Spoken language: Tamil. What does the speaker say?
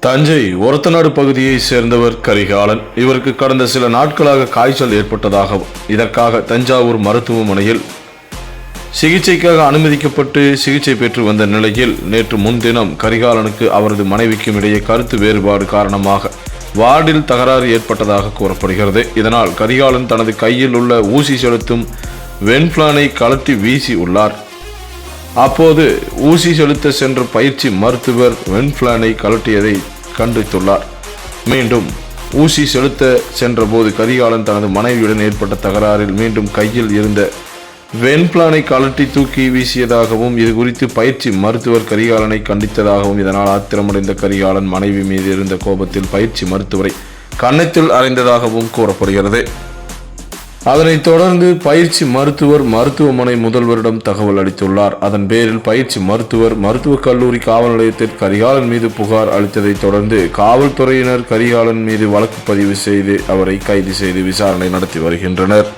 தஞ்சை ஒரத்தநாடு பகுதியை சேர்ந்தவர் கரிகாலன். இவருக்கு கடந்த சில நாட்களாக காய்ச்சல் ஏற்பட்டதாகவும் இதற்காக தஞ்சாவூர் மருத்துவமனையில் சிகிச்சைக்காக அனுமதிக்கப்பட்டு சிகிச்சை பெற்று வந்த நிலையில் நேற்று முன்தினம் கரிகாலனுக்கு அவரது மனைவிக்கும் இடையே கருத்து வேறுபாடு காரணமாக வார்டில் தகராறு ஏற்பட்டதாக கூறப்படுகிறது. இதனால் கரிகாலன் தனது கையில் உள்ள ஊசி செலுத்தும் வென்பிளானை கலட்டி வீசி உள்ளார். அப்போது ஊசி செலுத்த சென்ற பயிற்சி மருத்துவர் வென்பிளானை கலட்டியதை கண்டித்துள்ளார். மீண்டும் ஊசி செலுத்த சென்றபோது கரிகாலன் தனது மனைவியுடன் ஏற்பட்ட தகராறில் மீண்டும் கையில் இருந்த வென்பிளானை கலட்டி தூக்கி வீசியதாகவும் இது குறித்து பயிற்சி மருத்துவர் கரிகாலனை கண்டித்ததாகவும் இதனால் ஆத்திரமடைந்த கரிகாலன் மனைவி மீது இருந்த கோபத்தில் பயிற்சி மருத்துவரை கன்னத்தில் அறைந்ததாகவும் கூறப்படுகிறது. அதனைத் தொடர்ந்து பயிற்சி மருத்துவர் மருத்துவமனை முதல்வரிடம் தகவல் அளித்துள்ளார். அதன் பேரில் பயிற்சி மருத்துவர் மருத்துவக் கல்லூரி காவல் நிலையத்தில் கரிகாலன் மீது புகார் அளித்ததைத் தொடர்ந்து காவல்துறையினர் கரிகாலன் மீது வழக்கு பதிவு செய்து அவரை கைது செய்து விசாரணை நடத்தி வருகின்றனர்.